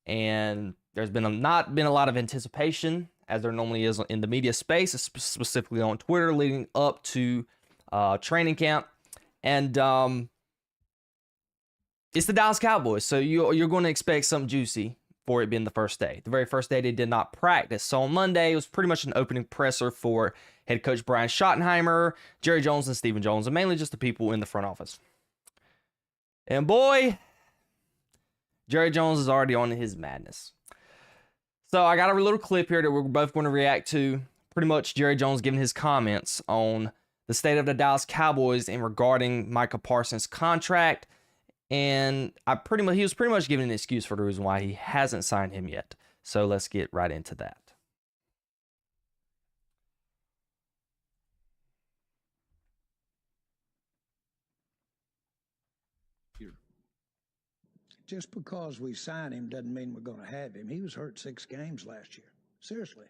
And there's been not been a lot of anticipation, as there normally is in the media space, specifically on Twitter, leading up to training camp. And it's the Dallas Cowboys, so you're going to expect something juicy for it being the first day. The very first day, they did not practice. So on Monday, it was pretty much an opening presser for head coach Brian Schottenheimer, Jerry Jones, and Stephen Jones, and mainly just the people in the front office. And boy, Jerry Jones is already on his madness. So I got a little clip here that we're both going to react to. Pretty much Jerry Jones giving his comments on the state of the Dallas Cowboys and regarding Micah Parsons' contract. And he was pretty much giving an excuse for the reason why he hasn't signed him yet. So let's get right into that. Just because we sign him doesn't mean we're going to have him. He was hurt 6 games last year. Seriously.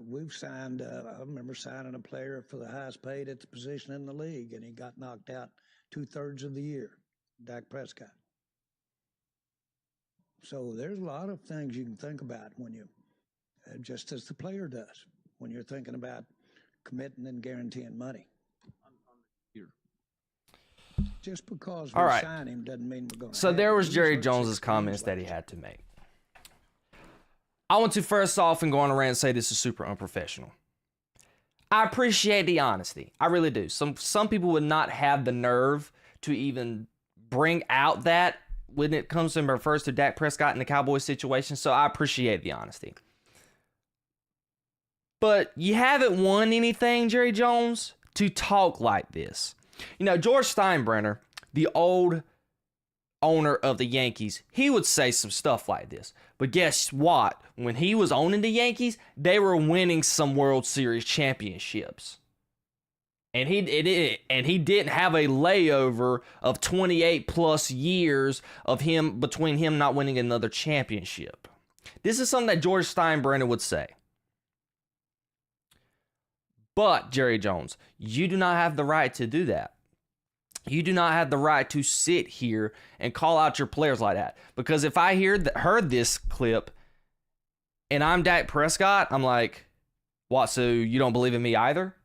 We've signed, I remember signing a player for the highest paid at the position in the league, and he got knocked out 2/3 of the year, Dak Prescott. So there's a lot of things you can think about when you, just as the player does, when you're thinking about committing and guaranteeing money. Just because we sign him doesn't mean we're going to. So there was Jerry Jones's comments that he had to make. I want to first off and go on a rant and say this is super unprofessional. I appreciate the honesty. I really do. Some people would not have the nerve to even bring out that when it comes to and refers to Dak Prescott and the Cowboys situation. So I appreciate the honesty. But you haven't won anything, Jerry Jones, to talk like this. You know, George Steinbrenner, the old owner of the Yankees, he would say some stuff like this. But guess what? When he was owning the Yankees, they were winning some World Series championships. And he didn't have a layover of 28 plus years of him between him not winning another championship. This is something that George Steinbrenner would say. But, Jerry Jones, you do not have the right to do that. You do not have the right to sit here and call out your players like that. Because if I heard this clip and I'm Dak Prescott, I'm like, what, so you don't believe in me either?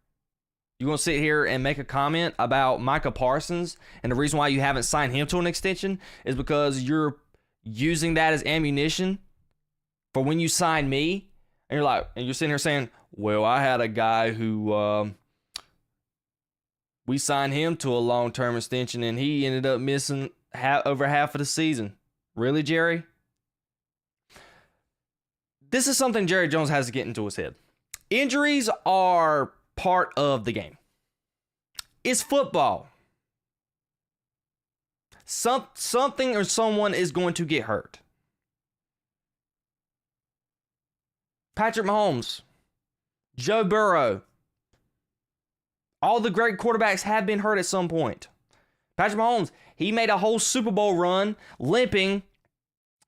You going to sit here and make a comment about Micah Parsons and the reason why you haven't signed him to an extension is because you're using that as ammunition for when you sign me? And you're sitting here saying, well, I had a guy who we signed him to a long-term extension and he ended up missing over half of the season. Really, Jerry? This is something Jerry Jones has to get into his head. Injuries are part of the game. It's football. Something or someone is going to get hurt. Patrick Mahomes, Joe Burrow, all the great quarterbacks have been hurt at some point. Patrick Mahomes, he made a whole Super Bowl run limping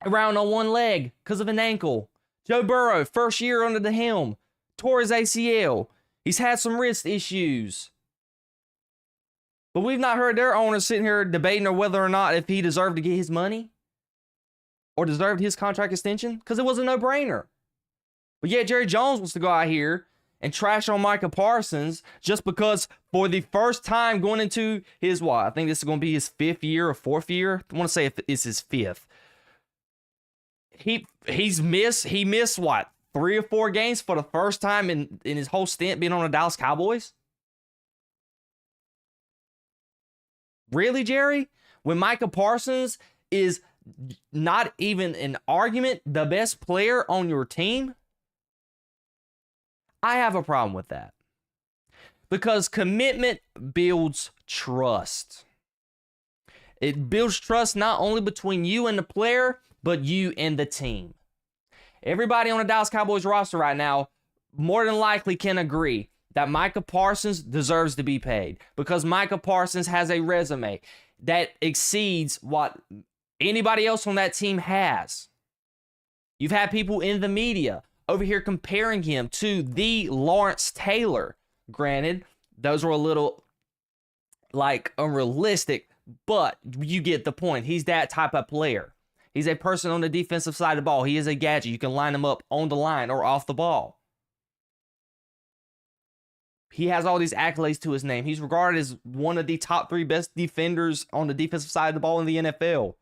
around on one leg because of an ankle. Joe Burrow, first year under the helm, tore his ACL. He's had some wrist issues. But we've not heard their owners sitting here debating or whether or not if he deserved to get his money or deserved his contract extension because it was a no-brainer. But yet Jerry Jones wants to go out here and trash on Micah Parsons just because for the first time going into his, I think this is going to be his 5th year or 4th year. I want to say if it's his 5th. He missed what, 3 or 4 games for the first time in his whole stint being on the Dallas Cowboys? Really, Jerry? When Micah Parsons is not even an argument the best player on your team? I have a problem with that. Because commitment builds trust. It builds trust not only between you and the player, but you and the team. Everybody on the Dallas Cowboys roster right now more than likely can agree that Micah Parsons deserves to be paid because Micah Parsons has a resume that exceeds what anybody else on that team has. You've had people in the media over here comparing him to the Lawrence Taylor. Granted, those were a little like unrealistic, But you get the point. He's that type of player. He's a person on the defensive side of the ball. He is a gadget. You can line him up on the line or off the ball. He has all these accolades to his name. He's regarded as one of the top 3 best defenders on the defensive side of the ball in the NFL.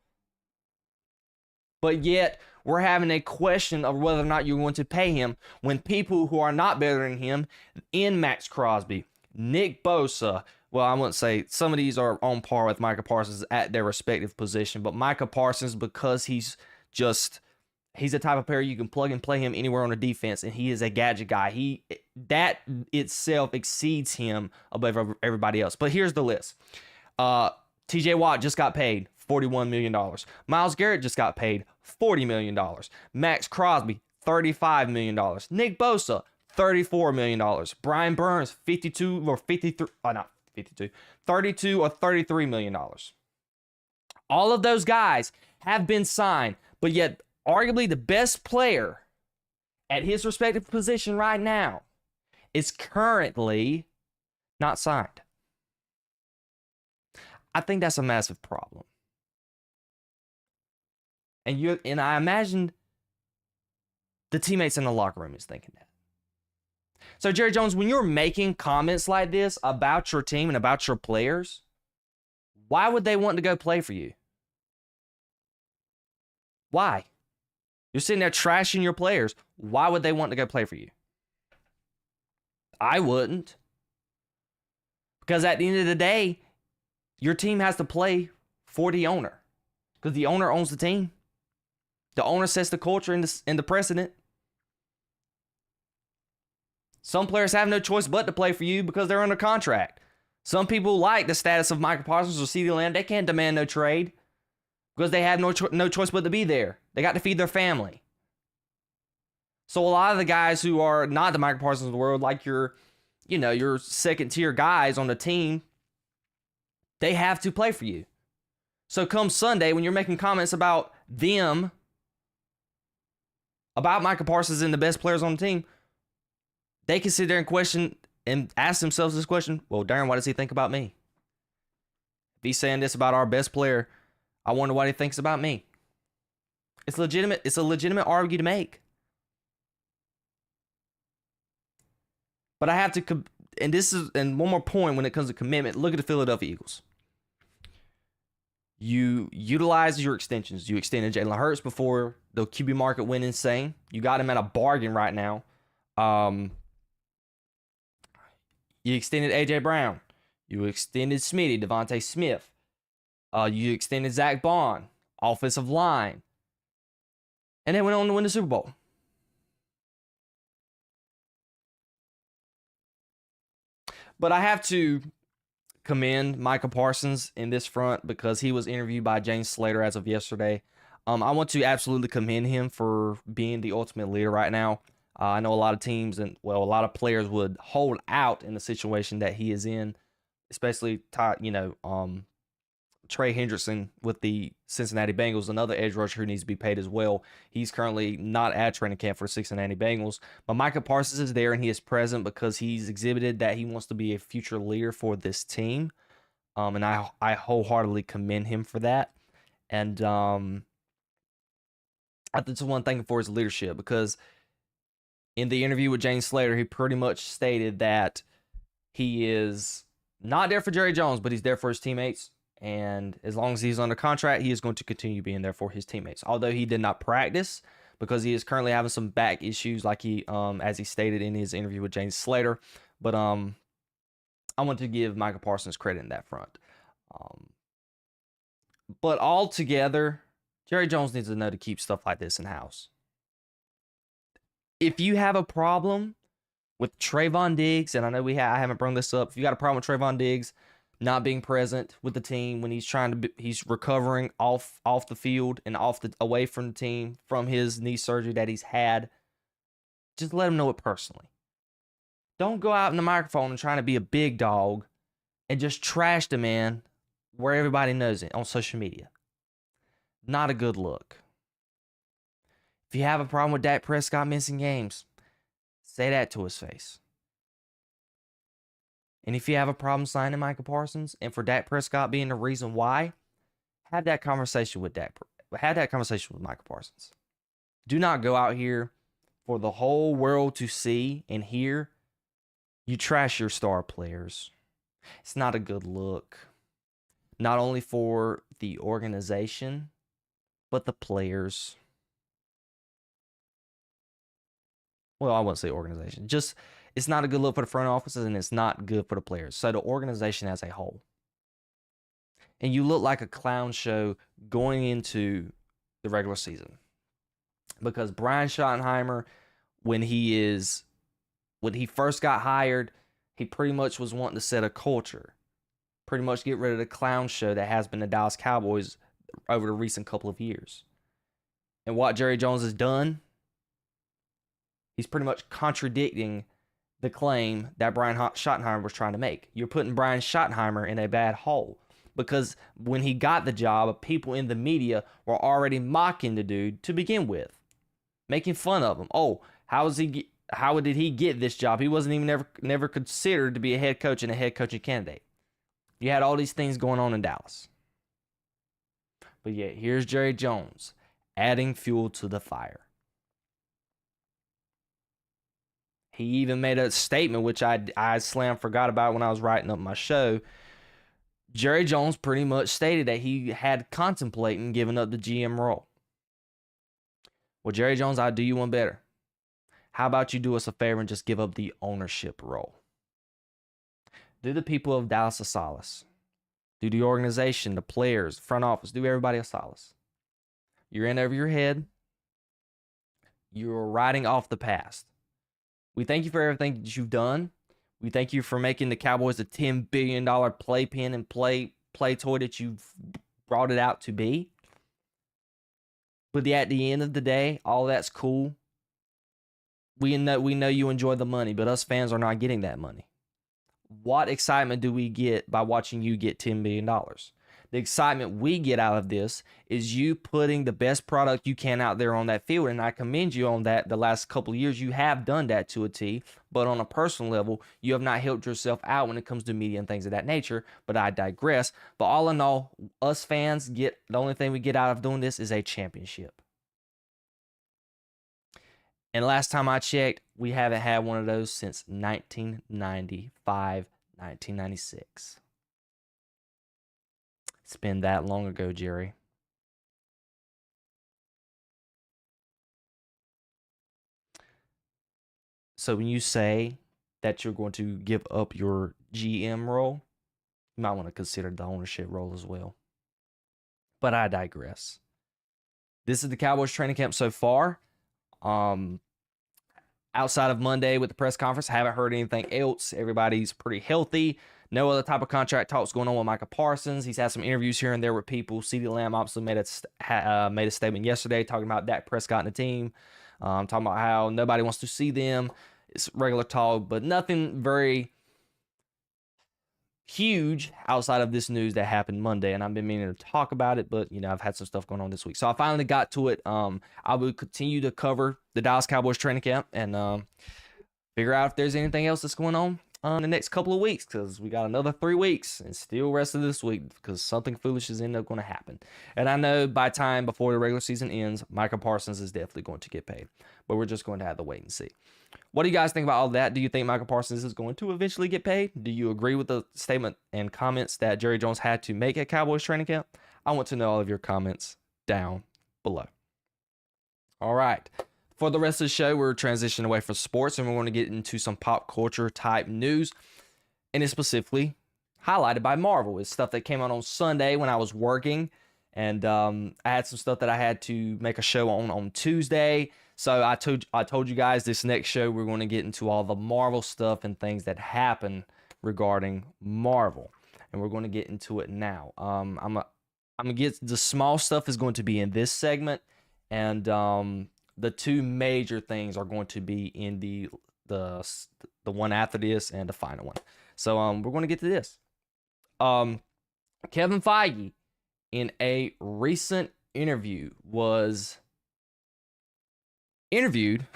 But yet, we're having a question of whether or not you're going to pay him when people who are not better than him, in Max Crosby, Nick Bosa, well, I wouldn't say some of these are on par with Micah Parsons at their respective position, but Micah Parsons, because he's the type of player you can plug and play him anywhere on the defense, and he is a gadget guy. That itself exceeds him above everybody else. But here's the list. TJ Watt just got paid $41 million. Myles Garrett just got paid $40 million. Max Crosby, $35 million. Nick Bosa, $34 million. Brian Burns, 32 or 53, not 52, 32 or $33 million. All of those guys have been signed, but yet arguably the best player at his respective position right now is currently not signed. I think that's a massive problem. And I imagine the teammates in the locker room is thinking that. So, Jerry Jones, when you're making comments like this about your team and about your players, why would they want to go play for you? Why? You're sitting there trashing your players. Why would they want to go play for you? I wouldn't. Because at the end of the day, your team has to play for the owner. Because the owner owns the team. The owner sets the culture and the precedent. Some players have no choice but to play for you because they're under contract. Some people like the status of Micah Parsons or CeeDee Lamb. They can't demand no trade because they have no choice but to be there. They got to feed their family. So a lot of the guys who are not the Micah Parsons of the world, like your second tier guys on the team, they have to play for you. So come Sunday, when you're making comments about them, about Micah Parsons and the best players on the team, they can sit there and question and ask themselves this question: well, Darren, what does he think about me? If he's saying this about our best player, I wonder what he thinks about me. It's legitimate. It's a legitimate argument to make. But I have to, and one more point when it comes to commitment, look at the Philadelphia Eagles. You utilize your extensions. You extended Jalen Hurts before the QB market went insane. You got him at a bargain right now. You extended A.J. Brown. You extended Smitty, Devontae Smith. You extended Zach Bond, offensive line. And they went on to win the Super Bowl. But I have to commend Micah Parsons in this front because he was interviewed by James Slater as of yesterday. I want to absolutely commend him for being the ultimate leader right now. I know a lot of teams and, a lot of players would hold out in the situation that he is in, especially, Trey Hendrickson with the Cincinnati Bengals, another edge rusher who needs to be paid as well. He's currently not at training camp for the Cincinnati Bengals, but Micah Parsons is there and he is present because he's exhibited that he wants to be a future leader for this team. And I wholeheartedly commend him for that. And I think it's one thing for his leadership, because in the interview with James Slater, he pretty much stated that he is not there for Jerry Jones, but he's there for his teammates. And as long as he's under contract, he is going to continue being there for his teammates. Although he did not practice because he is currently having some back issues, like as he stated in his interview with James Slater. But I want to give Micah Parsons credit in that front. But altogether, Jerry Jones needs to know to keep stuff like this in house. If you have a problem with Trayvon Diggs, and I know I haven't brought this up. If you got a problem with Trayvon Diggs not being present with the team when he's recovering off the field and away from the team from his knee surgery that he's had, just let him know it personally. Don't go out in the microphone and trying to be a big dog and just trash the man where everybody knows it on social media. Not a good look. If you have a problem with Dak Prescott missing games, say that to his face. And if you have a problem signing Micah Parsons and for Dak Prescott being the reason why, have that conversation with Micah Parsons. Do not go out here for the whole world to see and hear you trash your star players. It's not a good look. Not only for the organization, but the players. Well, I wouldn't say organization. Just, it's not a good look for the front offices, and it's not good for the players. So the organization as a whole. And you look like a clown show going into the regular season. Because Brian Schottenheimer, when he first got hired, he pretty much was wanting to set a culture. Pretty much get rid of the clown show that has been the Dallas Cowboys over the recent couple of years. And what Jerry Jones has done, he's pretty much contradicting the claim that Brian Schottenheimer was trying to make. You're putting Brian Schottenheimer in a bad hole. Because when he got the job, people in the media were already mocking the dude to begin with. Making fun of him. Oh, how did he get this job? He wasn't even never considered to be a head coach and a head coaching candidate. You had all these things going on in Dallas. But yet, here's Jerry Jones adding fuel to the fire. He even made a statement, which I forgot about when I was writing up my show. Jerry Jones pretty much stated that he had contemplating giving up the GM role. Well, Jerry Jones, I'll do you one better. How about you do us a favor and just give up the ownership role? Do the people of Dallas a solace. Do the organization, the players, front office, do everybody a solace. You're in over your head. You're riding off the past. We thank you for everything that you've done. We thank you for making the Cowboys a $10 billion playpen and play toy that you've brought it out to be. But at the end of the day, all that's cool. We know you enjoy the money, but us fans are not getting that money. What excitement do we get by watching you get $10 billion? The excitement we get out of this is you putting the best product you can out there on that field, and I commend you on that. The last couple of years, you have done that to a T, but on a personal level, you have not helped yourself out when it comes to media and things of that nature, but I digress. But all in all, us fans the only thing we get out of doing this is a championship. And last time I checked, we haven't had one of those since 1995, 1996. It's been that long ago, Jerry. So when you say that you're going to give up your GM role, you might want to consider the ownership role as well. But I digress. This is the Cowboys training camp so far. Outside of Monday with the press conference, haven't heard anything else. Everybody's pretty healthy. No other type of contract talks going on with Micah Parsons. He's had some interviews here and there with people. CeeDee Lamb obviously made a statement yesterday talking about Dak Prescott and the team. Talking about how nobody wants to see them. It's regular talk, but nothing very huge outside of this news that happened Monday. And I've been meaning to talk about it, but I've had some stuff going on this week. So I finally got to it. I will continue to cover the Dallas Cowboys training camp and figure out if there's anything else that's going on in the next couple of weeks, because we got another 3 weeks and still rest of this week because something foolish is end up going to happen. And I know before the regular season ends, Micah Parsons is definitely going to get paid, but we're just going to have to wait and see. What do you guys think about all that? Do you think Micah Parsons is going to eventually get paid? Do you agree with the statement and comments that Jerry Jones had to make at Cowboys training camp? I want to know all of your comments down below. All right. For the rest of the show, we're transitioning away from sports and we're going to get into some pop culture type news. And it's specifically highlighted by Marvel. It's stuff that came out on Sunday when I was working. And I had some stuff that I had to make a show on Tuesday. So I told you guys this next show, we're going to get into all the Marvel stuff and things that happen regarding Marvel. And we're going to get into it now. I'm going to get the small stuff is going to be in this segment. And the two major things are going to be in the one after this and the final one. So we're going to get to this. Kevin Feige, in a recent interview, was interviewed,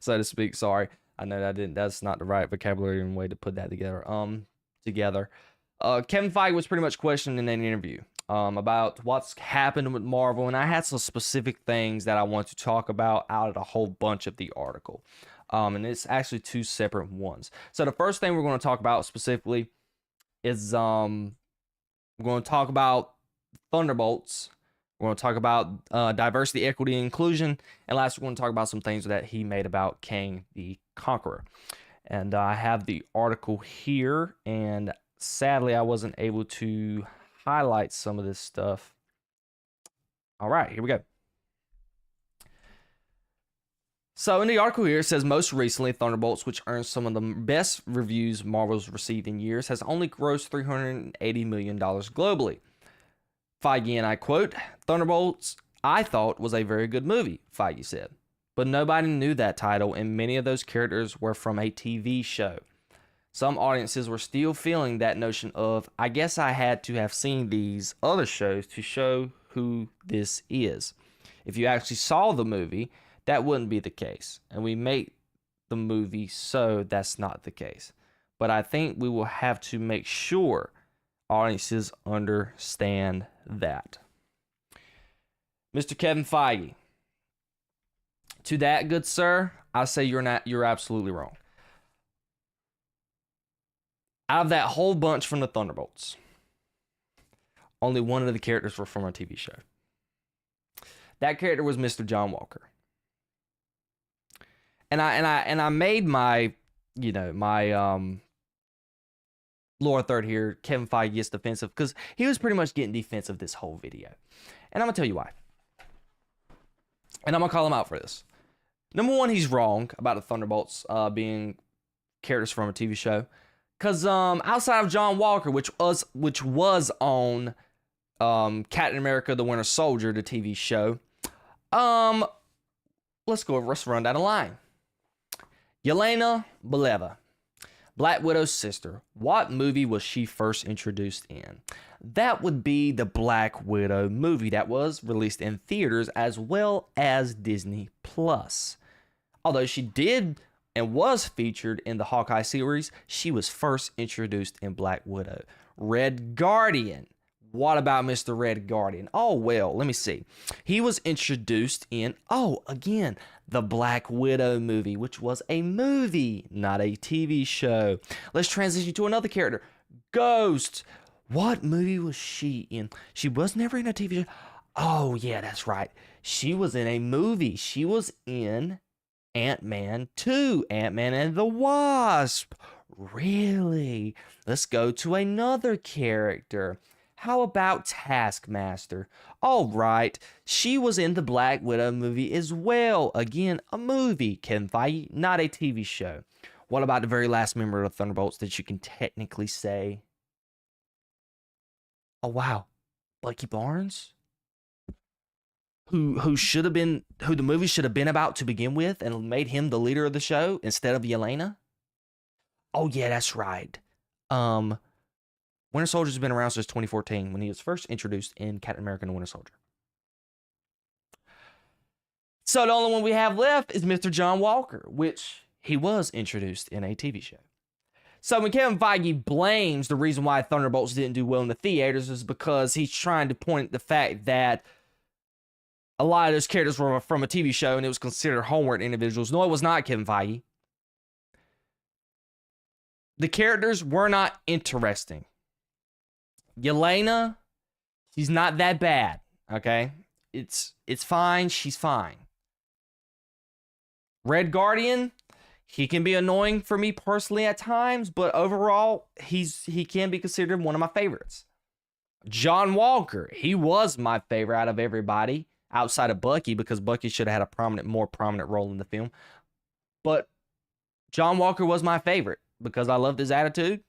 so to speak, I know that didn't. That's not the right vocabulary and way to put that together. Kevin Feige was pretty much questioned in an interview about what's happened with Marvel, and I had some specific things that I want to talk about out of a whole bunch of the article. And it's actually two separate ones. So the first thing we're going to talk about specifically is we're going to talk about Thunderbolts. We're going to talk about diversity, equity, and inclusion. And last, we're going to talk about some things that he made about Kang the Conqueror. And I have the article here, and sadly, I wasn't able to highlight some of this stuff. All right, here we go. So in the article here, it says, most recently, Thunderbolts, which earned some of the best reviews Marvel's received in years, has only grossed $380 million globally. Feige, and I quote, Thunderbolts, I thought, was a very good movie, Feige said. But nobody knew that title, and many of those characters were from a TV show. Some audiences were still feeling that notion of, I guess I had to have seen these other shows to show who this is. If you actually saw the movie, that wouldn't be the case. And we make the movie so that's not the case. But I think we will have to make sure audiences understand that. Mr. Kevin Feige, to that, good sir, I say you're absolutely wrong. Out of that whole bunch from the Thunderbolts, only one of the characters were from a TV show. That character was Mr. John Walker. And I made my lower third here, Kevin Feige gets defensive, because he was pretty much getting defensive this whole video. And I'm going to tell you why. And I'm going to call him out for this. Number one, he's wrong about the Thunderbolts being characters from a TV show. Because outside of John Walker, which was on Captain America the Winter Soldier, the TV show, let's run down the line. Yelena Belova, Black Widow's sister. What movie was she first introduced in? That would be the Black Widow movie that was released in theaters as well as Disney Plus. Although she did and was featured in the Hawkeye series, she was first introduced in Black Widow. Red Guardian. What about Mr. Red Guardian? Oh, well, let me see. He was introduced in, again, the Black Widow movie, which was a movie, not a TV show. Let's transition to another character. Ghost. What movie was she in? She was never in a TV show. Oh, yeah, that's right. She was in a movie. She was in Ant-Man 2, Ant-Man and the Wasp. Really? Let's go to another character. How about Taskmaster? All right, she was in the Black Widow movie as well. Again, a movie, Kevin Feige, not a TV show. What about the very last member of the Thunderbolts that you can technically say, oh wow, Bucky Barnes? Who the movie should have been about to begin with and made him the leader of the show instead of Yelena? Oh yeah, that's right. Winter Soldier's been around since 2014 when he was first introduced in Captain America and the Winter Soldier. So the only one we have left is Mr. John Walker, which he was introduced in a TV show. So when Kevin Feige blames the reason why Thunderbolts didn't do well in the theaters is because he's trying to point at the fact that a lot of those characters were from a TV show and it was considered homework individuals. No, it was not, Kevin Feige. The characters were not interesting. Yelena, she's not that bad, okay? It's fine, she's fine. Red Guardian, he can be annoying for me personally at times, but overall, he can be considered one of my favorites. John Walker, he was my favorite out of everybody, outside of Bucky, because Bucky should have had a more prominent role in the film. But John Walker was my favorite because I loved his attitude.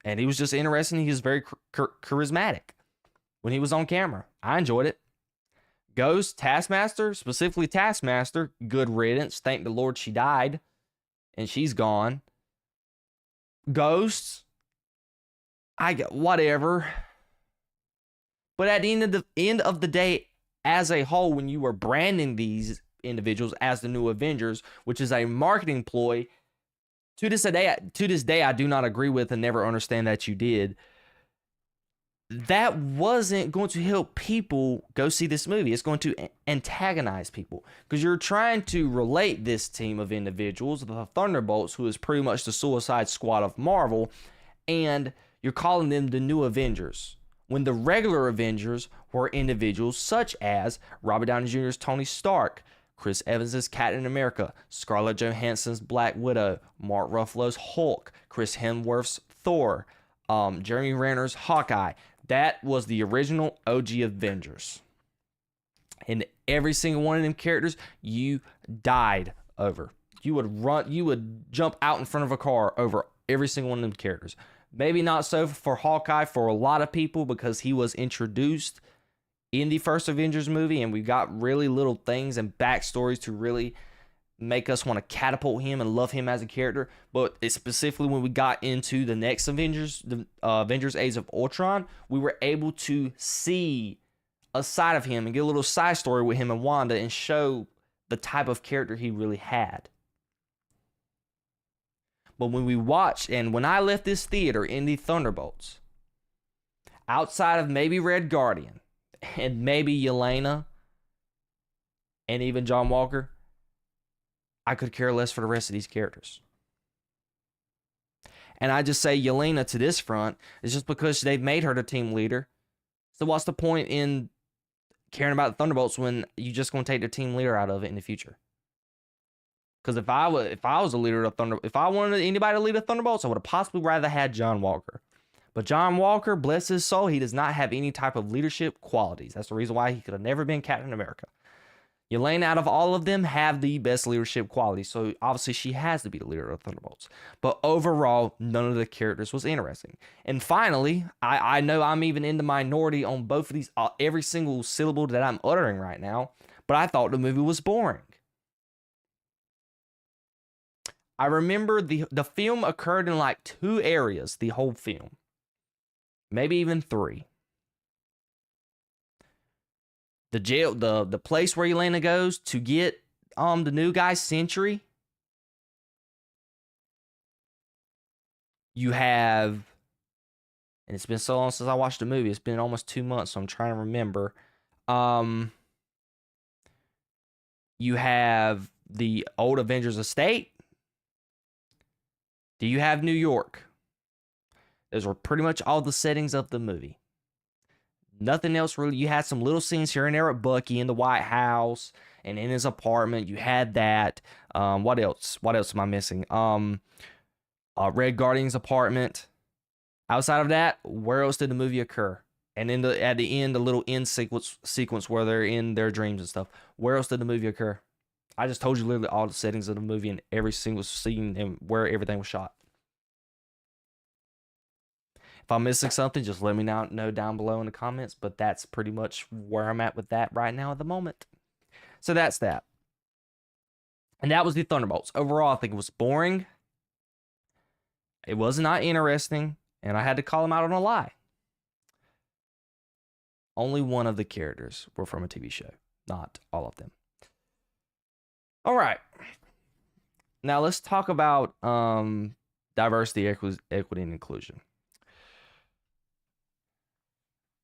And he was just interesting. He was very charismatic when he was on camera. I enjoyed it. Ghost, Taskmaster, specifically Taskmaster, good riddance. Thank the Lord she died. And she's gone. Ghosts, whatever. But at the end of the day, as a whole, when you were branding these individuals as the new Avengers, which is a marketing ploy, to this day, I do not agree with and never understand that you did. That wasn't going to help people go see this movie. It's going to antagonize people because you're trying to relate this team of individuals, the Thunderbolts, who is pretty much the Suicide Squad of Marvel, and you're calling them the new Avengers, when the regular Avengers were individuals such as Robert Downey Jr.'s Tony Stark, Chris Evans' Captain America, Scarlett Johansson's Black Widow, Mark Ruffalo's Hulk, Chris Hemsworth's Thor, Jeremy Renner's Hawkeye. That was the original OG Avengers. And every single one of them characters you died over. You would jump out in front of a car over every single one of them characters. Maybe not so for Hawkeye for a lot of people because he was introduced in the first Avengers movie and we got really little things and backstories to really make us want to catapult him and love him as a character. But it's specifically when we got into the next Avengers, the Avengers Age of Ultron, we were able to see a side of him and get a little side story with him and Wanda and show the type of character he really had. But when we watched, and when I left this theater in the Thunderbolts, outside of maybe Red Guardian and maybe Yelena and even John Walker, I could care less for the rest of these characters. And I just say Yelena to this front is just because they've made her the team leader. So what's the point in caring about the Thunderbolts when you just going to take the team leader out of it in the future? Because if I was a leader of Thunder, if I wanted anybody to lead the Thunderbolts, I would have possibly rather had John Walker. But John Walker, bless his soul, he does not have any type of leadership qualities. That's the reason why he could have never been Captain America. Yelena, out of all of them, have the best leadership qualities. So obviously she has to be the leader of the Thunderbolts. But overall, none of the characters was interesting. And finally, I know I'm even in the minority on both of these, every single syllable that I'm uttering right now, but I thought the movie was boring. I remember the film occurred in like 2 areas, the whole film. Maybe even 3. The jail, the place where Yelena goes to get the new guy, Sentry. You have, and it's been so long since I watched the movie. It's been almost 2 months, so I'm trying to remember. You have the old Avengers estate. Do you have New York? Those were pretty much all the settings of the movie. Nothing else really. You had some little scenes here and there at Bucky in the White House and in his apartment. You had that. What else? What else am I missing? Red Guardian's apartment. Outside of that, where else did the movie occur? And at the end, the little end sequence where they're in their dreams and stuff. Where else did the movie occur? I just told you literally all the settings of the movie and every single scene and where everything was shot. If I'm missing something, just let me know down below in the comments. But that's pretty much where I'm at with that right now at the moment. So that's that. And that was the Thunderbolts. Overall, I think it was boring. It was not interesting. And I had to call them out on a lie. Only one of the characters were from a TV show. Not all of them. All right. Now let's talk about diversity, equity, and inclusion.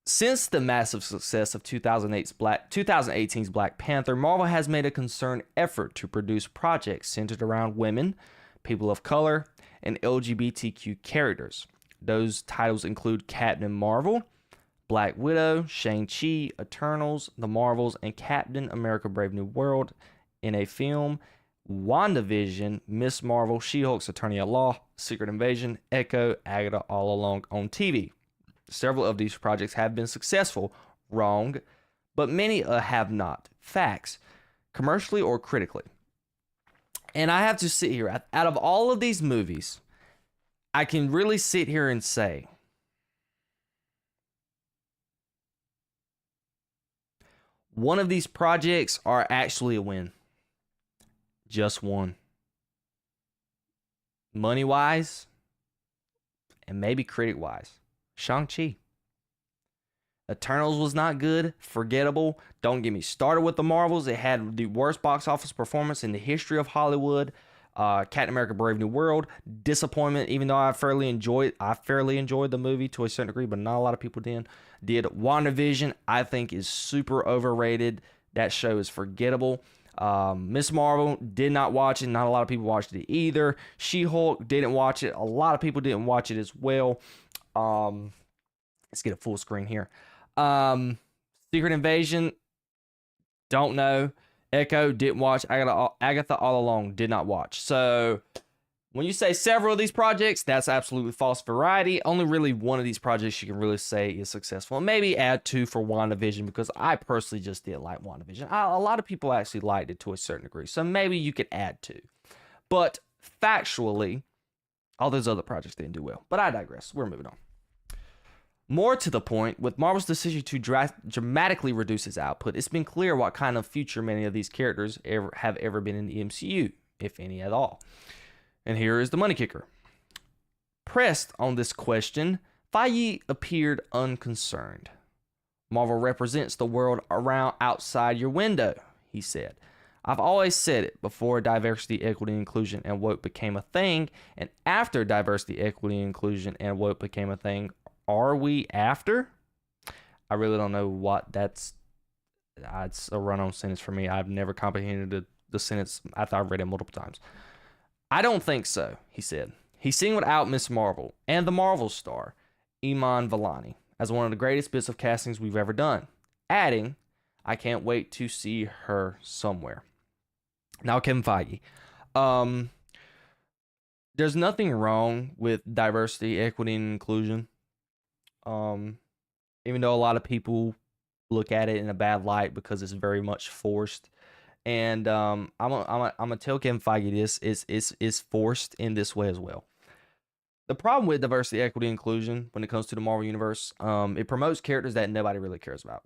Since the massive success of 2018's Black Panther, Marvel has made a concerted effort to produce projects centered around women, people of color, and LGBTQ characters. Those titles include Captain Marvel, Black Widow, Shang-Chi, Eternals, The Marvels, and Captain America Brave New World in a film, WandaVision, Miss Marvel, She-Hulk's Attorney at Law, Secret Invasion, Echo, Agatha All Along on TV. Several of these projects have been successful, wrong, but many have not. Facts, commercially or critically. And I have to sit here, out of all of these movies, I can really sit here and say, one of these projects are actually a win. Just one. Money-wise, and maybe critic-wise. Shang-Chi. Eternals was not good, forgettable. Don't get me started with the Marvels. It had the worst box office performance in the history of Hollywood. Captain America: Brave New World, disappointment. Even though I fairly enjoyed the movie to a certain degree, but not a lot of people did. WandaVision, I think, is super overrated. That show is forgettable. Miss Marvel, did not watch it. Not a lot of people watched it either. She-Hulk, didn't watch it. A lot of people didn't watch it as well. Let's get a full screen here. Secret Invasion, don't know. Echo, didn't watch. Agatha All Along, did not watch. So when you say several of these projects, that's absolutely false variety. Only really one of these projects you can really say is successful. And maybe add 2 for WandaVision, because I personally just didn't like WandaVision. A lot of people actually liked it to a certain degree. So maybe you could add 2. But factually, all those other projects didn't do well. But I digress. We're moving on. More to the point, with Marvel's decision to dramatically reduce its output, it's been clear what kind of future many of these characters have ever been in the MCU, if any at all. And here is the money kicker. Pressed on this question, Feige appeared unconcerned. Marvel represents the world around outside your window, he said. I've always said it, before diversity, equity, inclusion, and woke became a thing, and after diversity, equity, inclusion, and woke became a thing. Are we after? I really don't know what that's. It's a run-on sentence for me. I've never comprehended the sentence after I've read it multiple times. I don't think so, he said. He singled out Miss Marvel and the Marvel star, Iman Vellani, as one of the greatest bits of castings we've ever done, adding, I can't wait to see her somewhere. Now, Kevin Feige. There's nothing wrong with diversity, equity, and inclusion. Even though a lot of people look at it in a bad light because it's very much forced. And I'm gonna tell Kevin Feige this is forced in this way as well. The problem with diversity, equity, inclusion when it comes to the Marvel Universe, it promotes characters that nobody really cares about.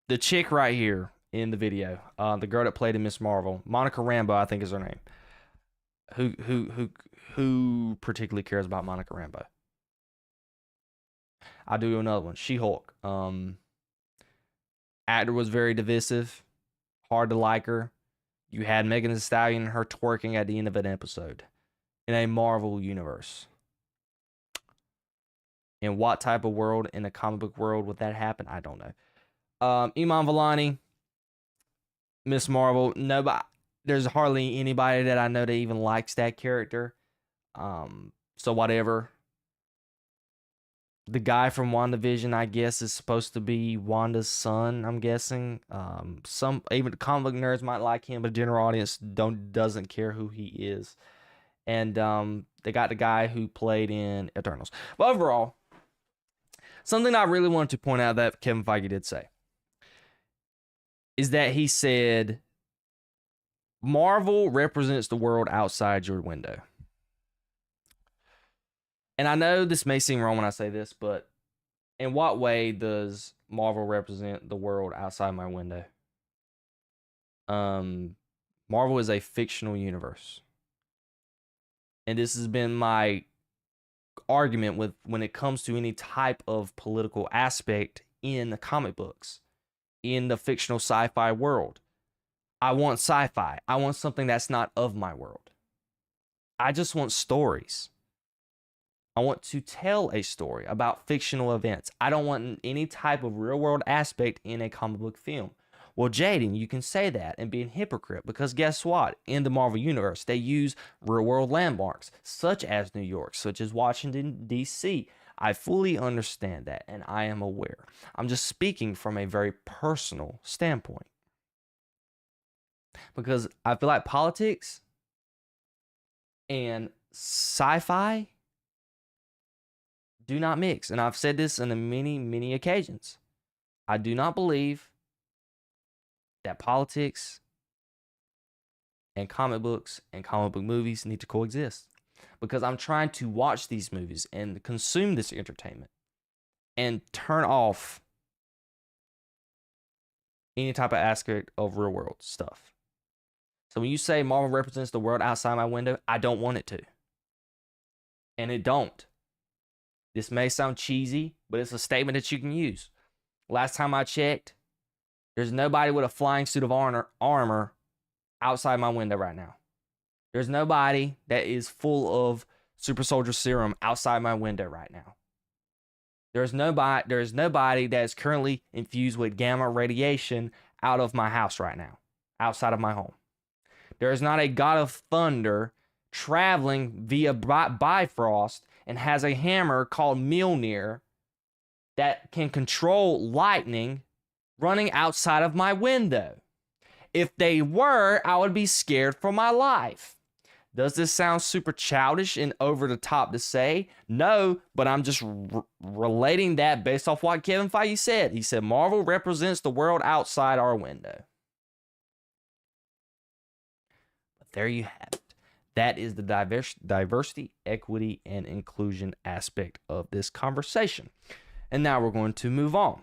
The chick right here in the video, the girl that played in Miss Marvel, Monica Rambeau, I think is her name. Who particularly cares about Monica Rambeau? I'll do another one. She-Hulk. Actor was very divisive. Hard to like her. You had Megan Thee Stallion and her twerking at the end of an episode. In a Marvel universe. In what type of world, in a comic book world, would that happen? I don't know. Iman Vellani. Miss Marvel. Nobody. There's hardly anybody that I know that even likes that character. So whatever. The guy from WandaVision, I guess, is supposed to be Wanda's son, I'm guessing. Some even the comic book nerds might like him, but the general audience doesn't care who he is. And they got the guy who played in Eternals. But overall, something I really wanted to point out that Kevin Feige did say is that he said Marvel represents the world outside your window. And I know this may seem wrong when I say this, but in what way does Marvel represent the world outside my window? Marvel is a fictional universe. And this has been my argument with when it comes to any type of political aspect in the comic books, in the fictional sci-fi world. I want sci-fi. I want something that's not of my world. I just want stories. I want to tell a story about fictional events. I don't want any type of real world aspect in a comic book film. Well, Jayden, you can say that and be a hypocrite because guess what? In the Marvel Universe, they use real world landmarks such as New York, such as Washington, D.C. I fully understand that and I am aware. I'm just speaking from a very personal standpoint. Because I feel like politics and sci-fi do not mix. And I've said this on many, many occasions. I do not believe that politics and comic books and comic book movies need to coexist. Because I'm trying to watch these movies and consume this entertainment and turn off any type of aspect of real world stuff. So when you say Marvel represents the world outside my window, I don't want it to. And it don't. This may sound cheesy, but it's a statement that you can use. Last time I checked, There's nobody with a flying suit of armor outside my window right now. There's nobody that is full of super soldier serum outside my window right now. There's nobody that is currently infused with gamma radiation out of my house right now, outside of my home. There is not a god of thunder traveling via Bifrost and has a hammer called Mjolnir that can control lightning running outside of my window. If they were, I would be scared for my life. Does this sound super childish and over the top to say? No, but I'm just relating that based off what Kevin Feige said. He said Marvel represents the world outside our window. But there you have it. That is the diversity, equity, and inclusion aspect of this conversation. And now we're going to move on.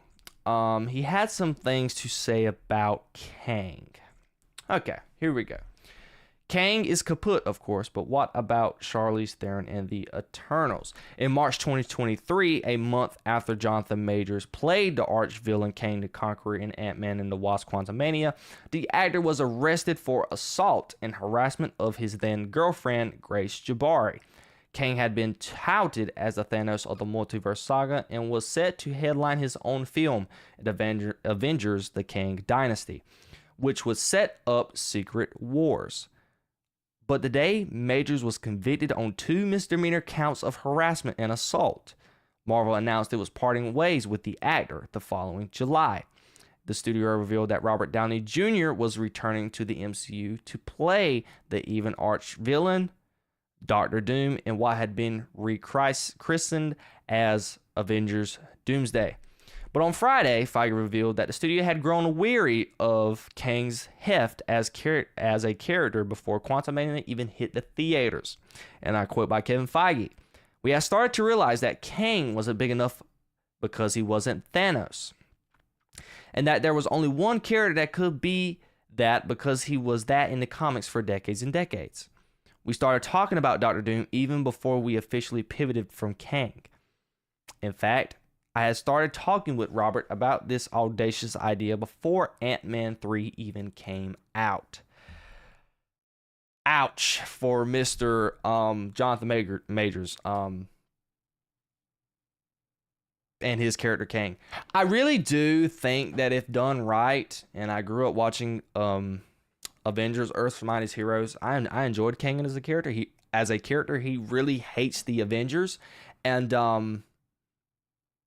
He had some things to say about Kang. Okay, here we go. Kang is kaput, of course, but what about Charlize Theron and the Eternals? In March 2023, a month after Jonathan Majors played the arch-villain Kang the Conqueror in Ant-Man and the Wasp: Quantumania, the actor was arrested for assault and harassment of his then-girlfriend, Grace Jabari. Kang had been touted as the Thanos of the multiverse saga and was set to headline his own film, Avengers: The Kang Dynasty, which would set up Secret Wars. But today, Majors was convicted on 2 misdemeanor counts of harassment and assault. Marvel announced it was parting ways with the actor the following July. The studio revealed that Robert Downey Jr. was returning to the MCU to play the even arch villain, Doctor Doom, in what had been rechristened as Avengers Doomsday. But on Friday, Feige revealed that the studio had grown weary of Kang's heft as a character before Quantumania even hit the theaters. And I quote by Kevin Feige, "We have started to realize that Kang wasn't big enough because he wasn't Thanos. And that there was only one character that could be that because he was that in the comics for decades and decades. We started talking about Doctor Doom even before we officially pivoted from Kang. In fact, I had started talking with Robert about this audacious idea before Ant-Man 3 even came out." Ouch for Mr. Jonathan Majors and his character Kang. I really do think that if done right, and I grew up watching Avengers: Earth's Mightiest Heroes, I enjoyed Kang as a character. He really hates the Avengers, and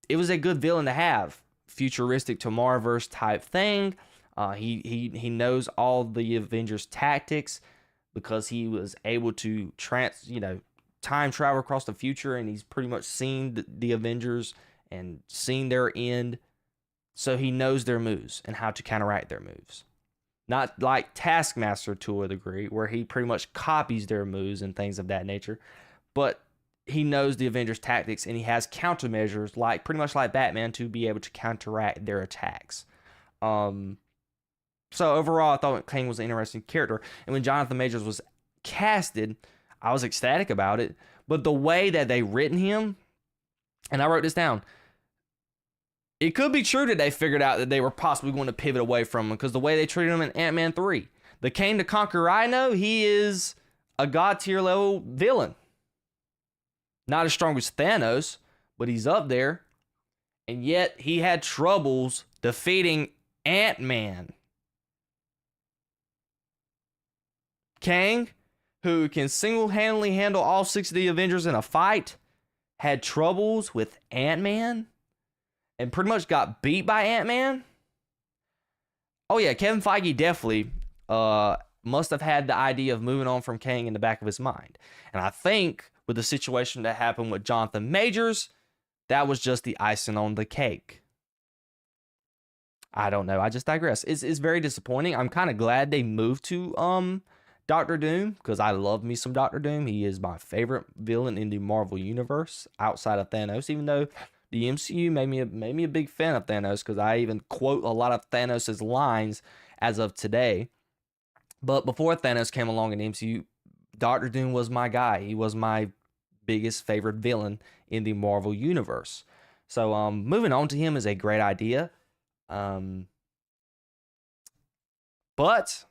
it was a good villain to have. Futuristic Tomorrowverse type thing. He knows all the Avengers tactics because he was able to time travel across the future, and he's pretty much seen the Avengers and seen their end. So he knows their moves and how to counteract their moves. Not like Taskmaster to a degree, where he pretty much copies their moves and things of that nature, but he knows the Avengers tactics, and he has countermeasures pretty much like Batman to be able to counteract their attacks. So overall, I thought Kang was an interesting character. And when Jonathan Majors was casted, I was ecstatic about it. But the way that they written him, and I wrote this down, it could be true that they figured out that they were possibly going to pivot away from him because the way they treated him in Ant-Man 3. The Kang the Conqueror I know, he is a god tier level villain. Not as strong as Thanos, but he's up there. And yet he had troubles defeating Ant-Man. Kang, who can single-handedly handle all 6 of the Avengers in a fight, had troubles with Ant-Man and pretty much got beat by Ant-Man. Oh yeah, Kevin Feige definitely must have had the idea of moving on from Kang in the back of his mind. And I think with the situation that happened with Jonathan Majors, that was just the icing on the cake. I don't know. I just digress. It's very disappointing. I'm kind of glad they moved to Doctor Doom because I love me some Doctor Doom. He is my favorite villain in the Marvel universe outside of Thanos, even though the MCU made me a big fan of Thanos because I even quote a lot of Thanos' lines as of today. But before Thanos came along in the MCU, Doctor Doom was my guy. He was my biggest favorite villain in the Marvel universe. So moving on to him is a great idea. But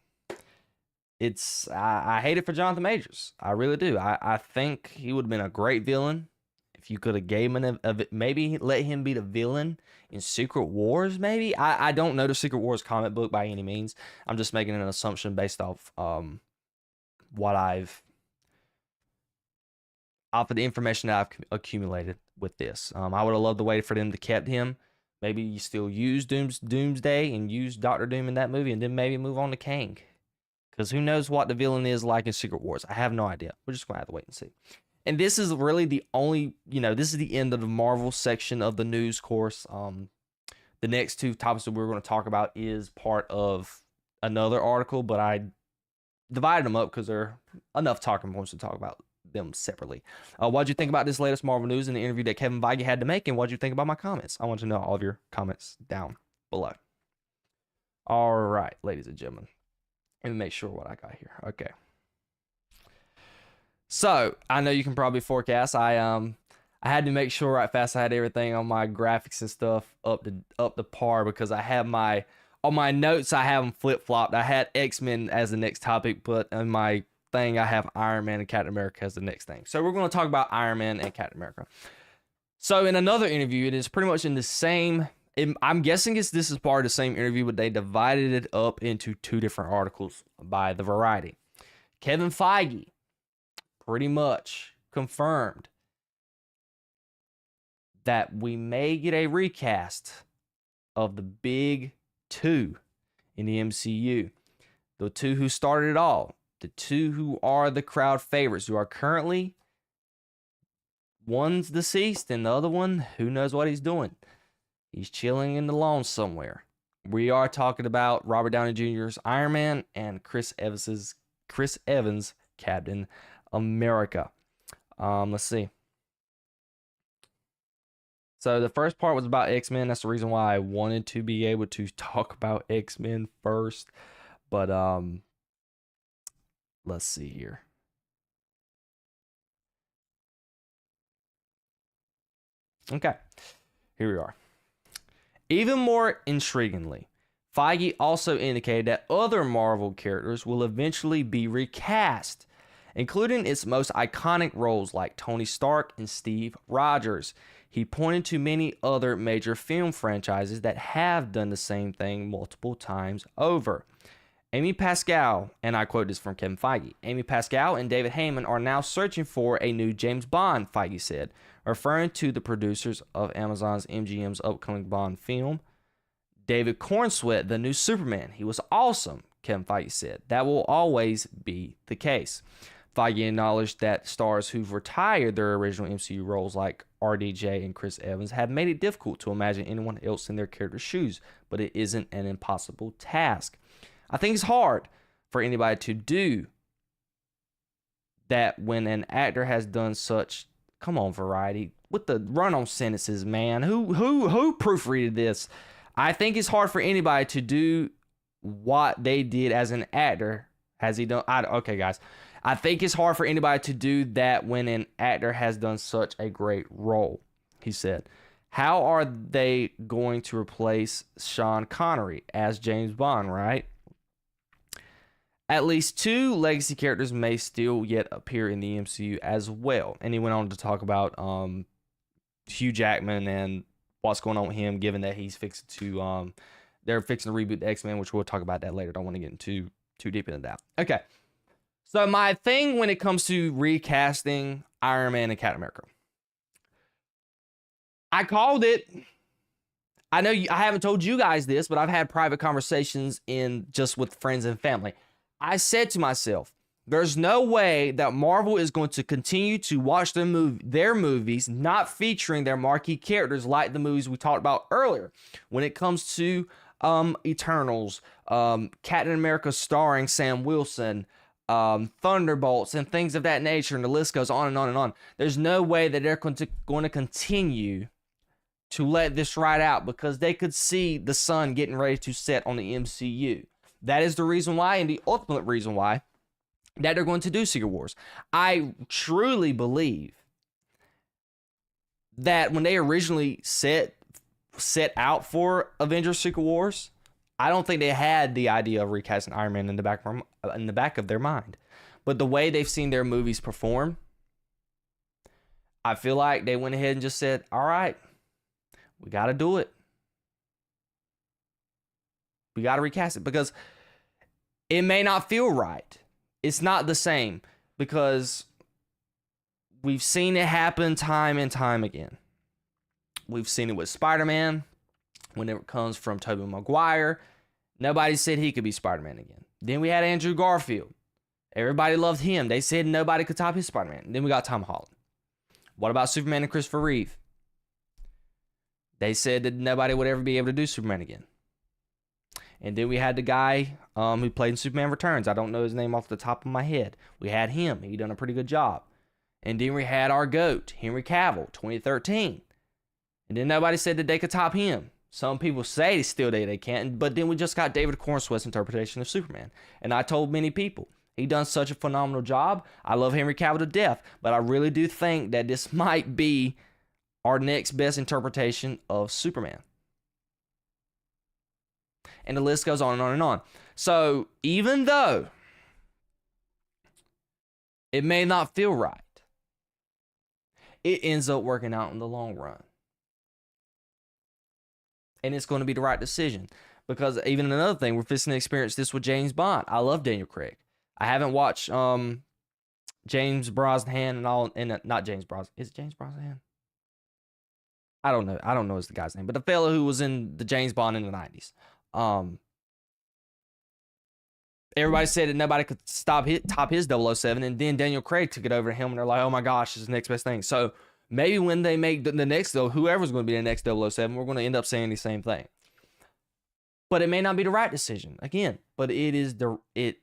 I hate it for Jonathan Majors. I really do. I think he would have been a great villain if you could have gave him maybe let him be the villain in Secret Wars. Maybe I don't know the Secret Wars comic book by any means. I'm just making an assumption based off what off of the information that I've accumulated with this. I would have loved the way for them to kept him. Maybe you still use Doomsday and use Doctor Doom in that movie, and then maybe move on to Kang. Because who knows what the villain is like in Secret Wars? I have no idea. We're just going to have to wait and see. And this is really the only, this is the end of the Marvel section of the news course. The next two topics that we're going to talk about is part of another article, but I divided them up because there are enough talking points to talk about them separately. What'd you think about this latest Marvel news and the interview that Kevin Feige had to make, and what'd you think about my comments? I want to know all of your comments down below. All right, ladies and gentlemen. Let me make sure what I got here. Okay. So, I know you can probably forecast. I had to make sure right fast I had everything on my graphics and stuff up to par, because I have on my notes I have them flip-flopped. I had X-Men as the next topic, but in my thing I have Iron Man and Captain America as the next thing. So we're going to talk about Iron Man and Captain America. So in another interview, it is pretty much in the same, I'm guessing this is part of the same interview, but they divided it up into two different articles by the Variety. Kevin Feige pretty much confirmed that we may get a recast of the big two in the MCU. The two who started it all. The two who are the crowd favorites, who are currently, one's deceased and the other one, who knows what he's doing. He's chilling in the lawn somewhere. We are talking about Robert Downey Jr.'s Iron Man and Chris Evans' Captain America. Let's see. So the first part was about X-Men. That's the reason why I wanted to be able to talk about X-Men first. But let's see here. Okay, here we are. Even more intriguingly, Feige also indicated that other Marvel characters will eventually be recast, including its most iconic roles like Tony Stark and Steve Rogers. He pointed to many other major film franchises that have done the same thing multiple times over. Amy Pascal, and I quote this from Kevin Feige, Amy Pascal and David Heyman are now searching for a new James Bond, Feige said, referring to the producers of Amazon's MGM's upcoming Bond film. David Cornsweet, the new Superman. He was awesome, Kevin Feige said. That will always be the case. Feige acknowledged that stars who've retired their original MCU roles like RDJ and Chris Evans have made it difficult to imagine anyone else in their character's shoes, but it isn't an impossible task. I think it's hard for anybody to do that when an actor has done such. Come on, Variety, with the run-on sentences, man. Who proofreaded this? I think it's hard for anybody to do what they did as an actor. Has he done? Okay, guys. I think it's hard for anybody to do that when an actor has done such a great role, he said. How are they going to replace Sean Connery as James Bond, right? At least two legacy characters may still yet appear in the MCU as well. And he went on to talk about Hugh Jackman and what's going on with him, given that he's fixing to they're fixing to reboot the X-Men, which we'll talk about that later. Don't want to get into too deep into that. Okay. So my thing when it comes to recasting Iron Man and Captain America, I called it. I know I haven't told you guys this, but I've had private conversations just with friends and family. I said to myself, there's no way that Marvel is going to continue to watch their movies not featuring their marquee characters like the movies we talked about earlier. When it comes to Eternals, Captain America starring Sam Wilson, Thunderbolts, and things of that nature, and the list goes on and on and on. There's no way that they're going to continue to let this ride out, because they could see the sun getting ready to set on the MCU. That is the reason why, and the ultimate reason why, that they're going to do Secret Wars. I truly believe that when they originally set out for Avengers Secret Wars, I don't think they had the idea of recasting Iron Man in the back of their mind. But the way they've seen their movies perform, I feel like they went ahead and just said, all right, we got to do it. We got to recast it because it may not feel right. It's not the same because we've seen it happen time and time again. We've seen it with Spider-Man. When it comes from Tobey Maguire, nobody said he could be Spider-Man again. Then we had Andrew Garfield. Everybody loved him. They said nobody could top his Spider-Man. Then we got Tom Holland. What about Superman and Christopher Reeve? They said that nobody would ever be able to do Superman again. And then we had the guy who played in Superman Returns. I don't know his name off the top of my head. We had him. He done a pretty good job. And then we had our GOAT, Henry Cavill, 2013. And then nobody said that they could top him. Some people say still they can't, but then we just got David Cornsweet's interpretation of Superman. And I told many people, he done such a phenomenal job. I love Henry Cavill to death, but I really do think that this might be our next best interpretation of Superman. And the list goes on and on and on. So even though it may not feel right, it ends up working out in the long run. And it's going to be the right decision. Because even another thing, we're fixing to experience this with James Bond. I love Daniel Craig. I haven't watched James Brosnan and all, and not James Brosnan. Is it James Brosnan? I don't know. I don't know his the guy's name. But the fellow who was in the James Bond in the 90s. Everybody said that nobody could top his 007, and then Daniel Craig took it over to him, and they're like, oh my gosh, it's the next best thing. So maybe when they make the next, whoever's going to be the next 007, we're going to end up saying the same thing. But it may not be the right decision, again, but it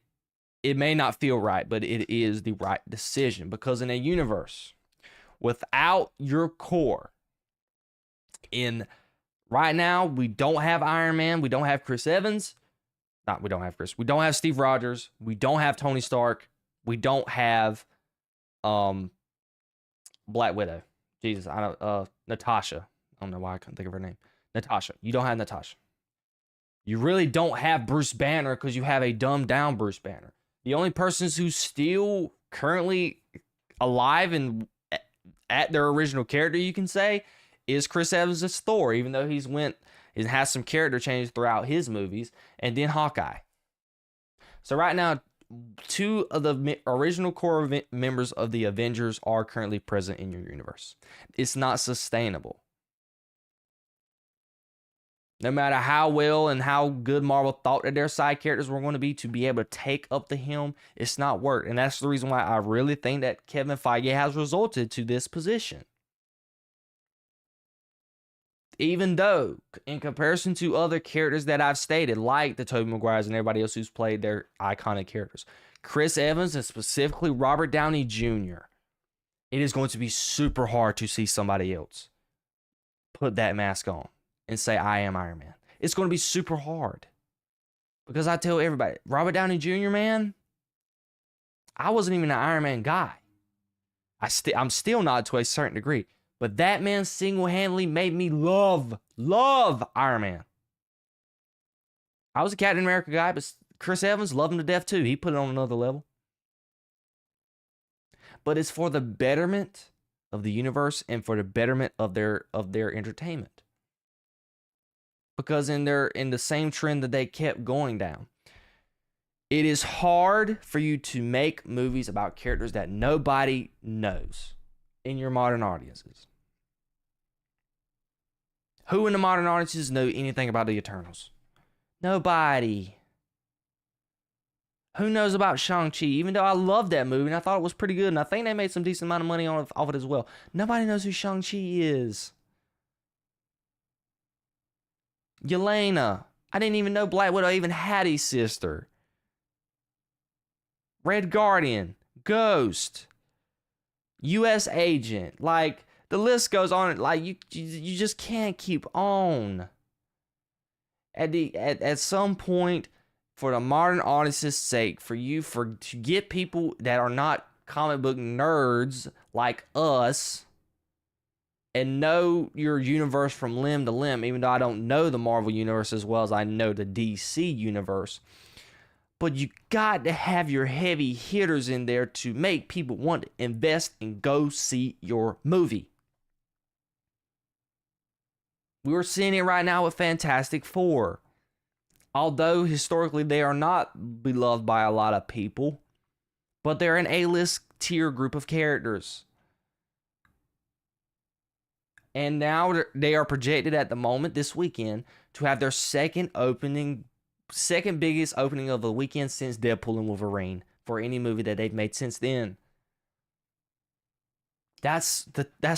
may not feel right, but it is the right decision, because in a universe without your core, right now, we don't have Iron Man, we don't have Chris Evans, we don't have Steve Rogers, we don't have Tony Stark, we don't have Black Widow. Jesus, Natasha. I don't know why I couldn't think of her name. Natasha. You don't have Natasha. You really don't have Bruce Banner because you have a dumbed down Bruce Banner. The only persons who's still currently alive and at their original character, you can say, is Chris Evans as Thor, even though he's has some character changes throughout his movies, and then Hawkeye. So right now, 2 of the original core members of the Avengers are currently present in your universe. It's not sustainable. No matter how well and how good Marvel thought that their side characters were going to be able to take up the helm, it's not worked. And that's the reason why I really think that Kevin Feige has resulted to this position. Even though, in comparison to other characters that I've stated, like the Tobey Maguires and everybody else who's played their iconic characters, Chris Evans and specifically Robert Downey Jr., it is going to be super hard to see somebody else put that mask on and say, I am Iron Man. It's going to be super hard. Because I tell everybody, Robert Downey Jr., man, I wasn't even an Iron Man guy. I'm still not to a certain degree. But that man single-handedly made me love Iron Man. I was a Captain America guy, but Chris Evans, loved him to death too. He put it on another level. But it's for the betterment of the universe and for the betterment of their entertainment. Because in the same trend that they kept going down, it is hard for you to make movies about characters that nobody knows in your modern audiences. Who in the modern audiences know anything about the Eternals? Nobody. Who knows about Shang-Chi? Even though I loved that movie and I thought it was pretty good, and I think they made some decent amount of money off it as well. Nobody knows who Shang-Chi is. Yelena. I didn't even know Black Widow even had a sister. Red Guardian. Ghost. U.S. Agent. Like, the list goes on. Like, you just can't keep on. At some point, for the modern audience's sake, to get people that are not comic book nerds like us and know your universe from limb to limb, even though I don't know the Marvel universe as well as I know the DC universe. But you got to have your heavy hitters in there to make people want to invest and go see your movie. We're seeing it right now with Fantastic Four. Although historically they are not beloved by a lot of people, but they're an A-list tier group of characters. And now they are projected at the moment this weekend to have their second biggest opening of the weekend since Deadpool and Wolverine for any movie that they've made since then. That's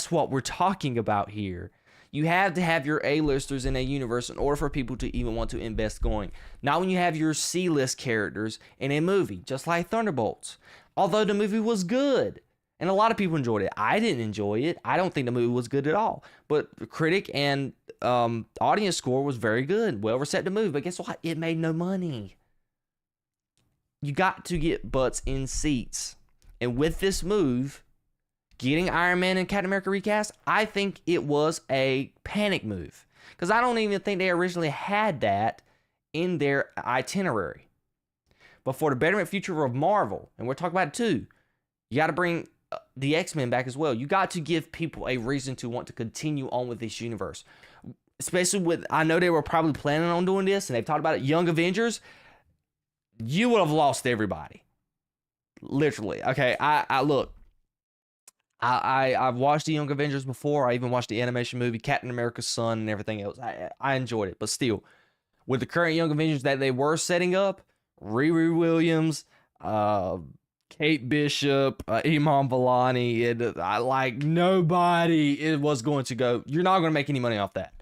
what we're talking about here. You have to have your A-listers in a universe in order for people to even want to invest going. Not when you have your C-list characters in a movie, just like Thunderbolts. Although the movie was good, and a lot of people enjoyed it. I didn't enjoy it. I don't think the movie was good at all. But the critic and audience score was very good. Well received the movie. But guess what? It made no money. You got to get butts in seats. And with this move, getting Iron Man and Captain America recast, I think it was a panic move. Because I don't even think they originally had that in their itinerary. But for the betterment future of Marvel, and we're talking about it too, you got to bring the X-Men back as well. You got to give people a reason to want to continue on with this universe. Especially with, I know they were probably planning on doing this, and they've talked about it, Young Avengers. You would have lost everybody. Literally. Okay, I've watched the Young Avengers before. I even watched the animation movie Captain America's Son and everything else. I enjoyed it, but still, with the current Young Avengers that they were setting up, Riri Williams, Kate Bishop, Iman Vellani, nobody was going to go. You're not going to make any money off that.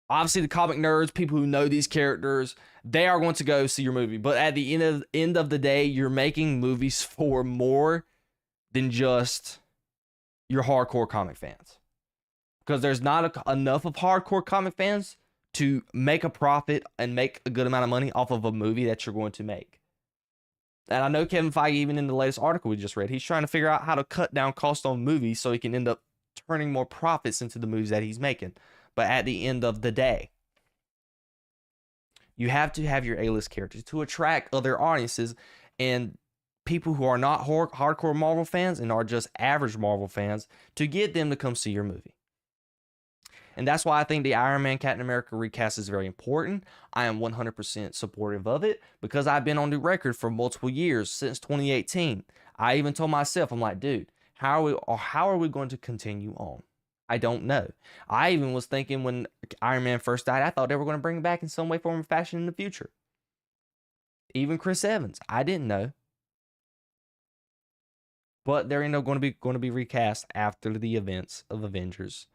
Obviously, the comic nerds, people who know these characters, they are going to go see your movie. But at the end of the day, you're making movies for more than just your hardcore comic fans. Because there's not enough of hardcore comic fans to make a profit and make a good amount of money off of a movie that you're going to make. And I know Kevin Feige, even in the latest article we just read, he's trying to figure out how to cut down cost on movies so he can end up turning more profits into the movies that he's making. But at the end of the day, you have to have your A-list characters to attract other audiences and people who are not hardcore Marvel fans and are just average Marvel fans, to get them to come see your movie. And that's why I think the Iron Man Captain America recast is very important. I am 100% supportive of it because I've been on the record for multiple years since 2018. I even told myself, I'm like, dude, how are we going to continue on? I don't know. I even was thinking when Iron Man first died, I thought they were going to bring him back in some way, form, or fashion in the future. Even Chris Evans, I didn't know. But they're going to be recast after the events of Avengers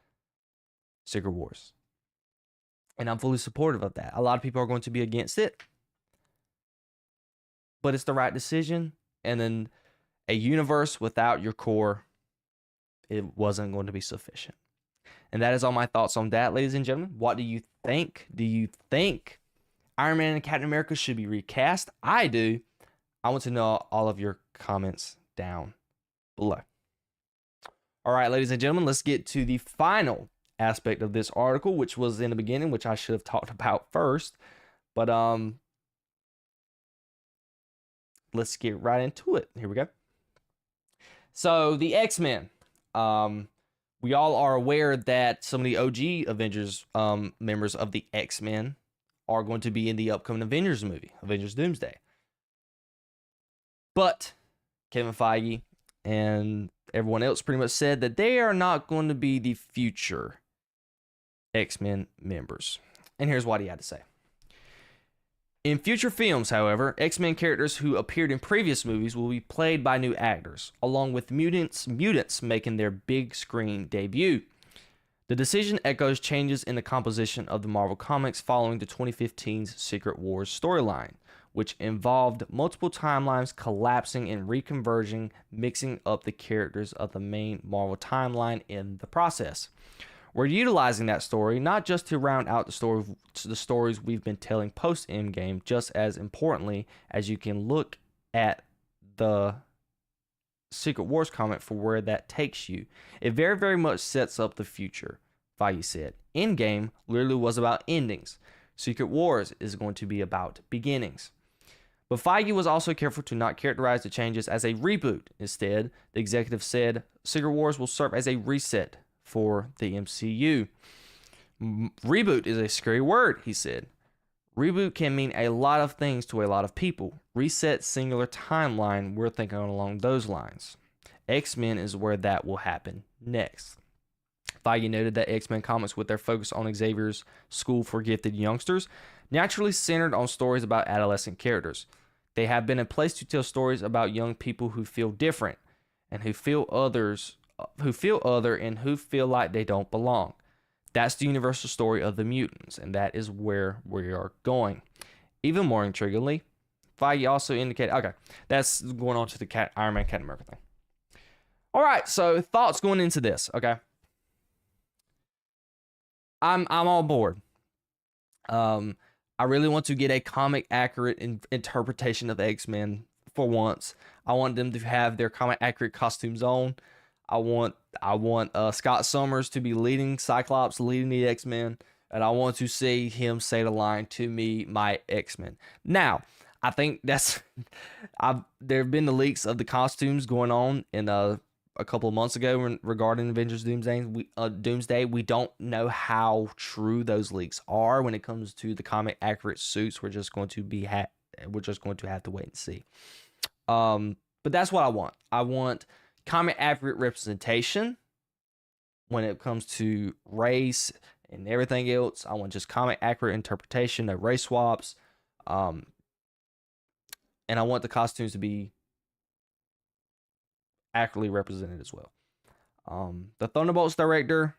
Secret Wars. And I'm fully supportive of that. A lot of people are going to be against it. But it's the right decision. And then a universe without your core, it wasn't going to be sufficient. And that is all my thoughts on that, ladies and gentlemen. What do you think? Do you think Iron Man and Captain America should be recast? I do. I want to know all of your comments down below. All right, ladies and gentlemen, let's get to the final aspect of this article, which was in the beginning, which I should have talked about first. But let's get right into it. Here we go. So the X-Men. We all are aware that some of the OG Avengers members of the X-Men are going to be in the upcoming Avengers movie, Avengers Doomsday. But Kevin Feige and everyone else pretty much said that they are not going to be the future X-Men members. And here's what he had to say. In future films, however, X-Men characters who appeared in previous movies will be played by new actors, along with mutants making their big screen debut. The decision echoes changes in the composition of the Marvel Comics following the 2015's Secret Wars storyline, which involved multiple timelines collapsing and reconverging, mixing up the characters of the main Marvel timeline in the process. We're utilizing that story not just to round out the stories we've been telling post-Endgame, just as importantly as you can look at the Secret Wars comic for where that takes you. It very, very much sets up the future, Feige said. Endgame literally was about endings. Secret Wars is going to be about beginnings. But Feige was also careful to not characterize the changes as a reboot. Instead, the executive said Secret Wars will serve as a reset for the MCU. Reboot is a scary word, he said. Reboot can mean a lot of things to a lot of people. Reset singular timeline, we're thinking along those lines. X-Men is where that will happen next. Feige noted that X-Men comics, with their focus on Xavier's school for gifted youngsters, naturally centered on stories about adolescent characters. They have been a place to tell stories about young people who feel different and who feel other and who feel like they don't belong. That's the universal story of the mutants, and that is where we are going. Even more intriguingly, Feige also indicated, okay, that's going on to the Iron Man Captain America thing. All right, so thoughts going into this, okay? I'm all board. I really want to get a comic accurate interpretation of X-Men for once. I want them to have their comic accurate costumes on. I want Scott Summers to be leading Cyclops, leading the X-Men, and I want to see him say the line, "To me, my X-Men." Now, I think that's there have been the leaks of the costumes going on in a couple of months ago regarding Avengers Doomsday. We don't know how true those leaks are when it comes to the comic accurate suits. We're just going to have to wait and see. But that's what I want. I want comic accurate representation when it comes to race and everything else. I want just comic accurate interpretation of race swaps. And I want the costumes to be accurately represented as well. The Thunderbolts director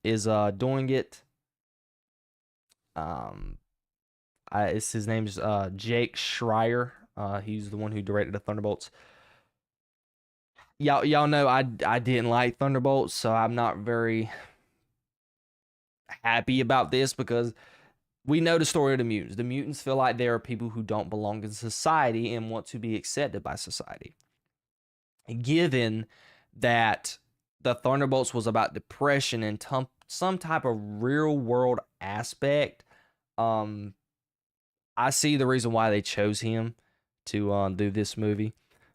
is doing it. His name is Jake Schreier. He's the one who directed the Thunderbolts. Y'all know I didn't like Thunderbolts, so I'm not very happy about this because we know the story of the mutants. The mutants feel like they are people who don't belong in society and want to be accepted by society. Given that the Thunderbolts was about depression and some type of real world aspect, I see the reason why they chose him to do this movie.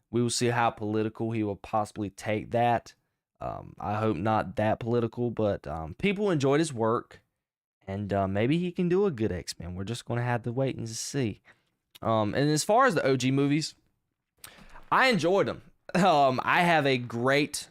We will see how political he will possibly take that. I hope not that political, but people enjoyed his work, and maybe he can do a good X-Men. We're just going to have to wait and see. And as far as the OG movies, I enjoyed them. I have a great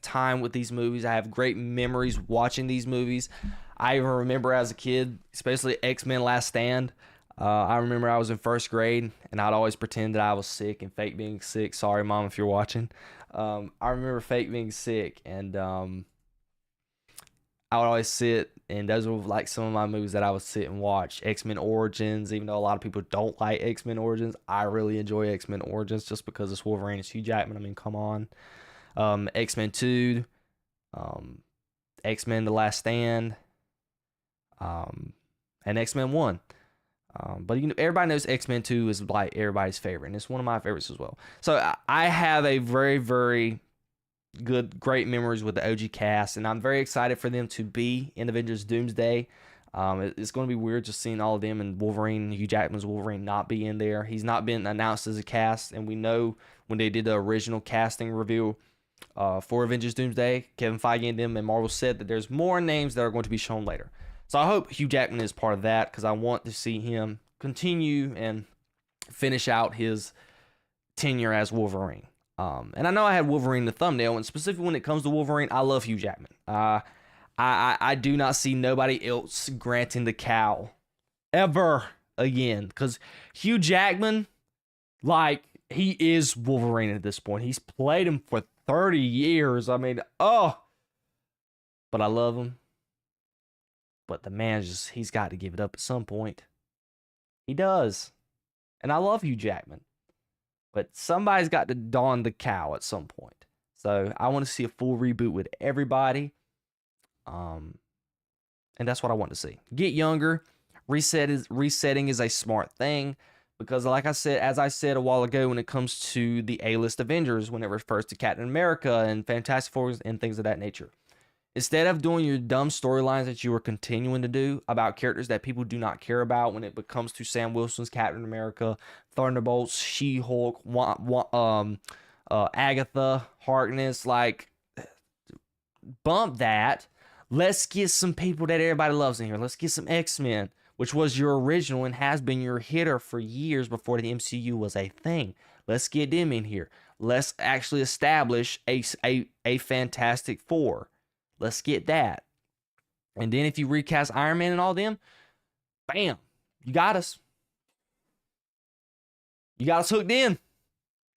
time with these movies. I have great memories watching these movies. I even remember as a kid, especially X-Men Last Stand. I remember I was in first grade and I'd always pretend that I was sick and fake being sick. Sorry, Mom, if you're watching. I remember fake being sick, and I would always sit, and those were like some of my movies that I would sit and watch. X-Men Origins, even though a lot of people don't like X-Men Origins, I really enjoy X-Men Origins just because it's Wolverine, it's Hugh Jackman. I mean, come on. X-Men 2, X-Men The Last Stand, and X-Men 1. But everybody knows X-Men 2 is like everybody's favorite, and it's one of my favorites as well. So I have a very, very great memories with the OG cast, and I'm very excited for them to be in Avengers Doomsday. It's going to be weird just seeing all of them and Wolverine, Hugh Jackman's Wolverine, not be in there. He's not been announced as a cast, and we know when they did the original casting reveal for Avengers Doomsday, Kevin Feige and them and Marvel said that there's more names that are going to be shown later. So I hope Hugh Jackman is part of that, because I want to see him continue and finish out his tenure as Wolverine. And I know I had Wolverine in the thumbnail, and specifically when it comes to Wolverine, I love Hugh Jackman. I do not see nobody else granting the cowl ever again, because Hugh Jackman, like, he is Wolverine at this point. He's played him for 30 years. I mean, but I love him. But the man he's got to give it up at some point. He does. And I love Hugh Jackman. But somebody's got to don the cowl at some point. So I want to see a full reboot with everybody. And that's what I want to see. Get younger. Resetting is a smart thing. Because like I said, as I said a while ago, when it comes to the A-list Avengers, when it refers to Captain America and Fantastic Four and things of that nature, instead of doing your dumb storylines that you are continuing to do about characters that people do not care about, when it comes to Sam Wilson's Captain America, Thunderbolts, She-Hulk, Agatha Harkness, like, bump that. Let's get some people that everybody loves in here. Let's get some X-Men, which was your original and has been your hitter for years before the MCU was a thing. Let's get them in here. Let's actually establish a Fantastic Four. Let's get that. And then if you recast Iron Man and all them, bam, you got us. You got us hooked in,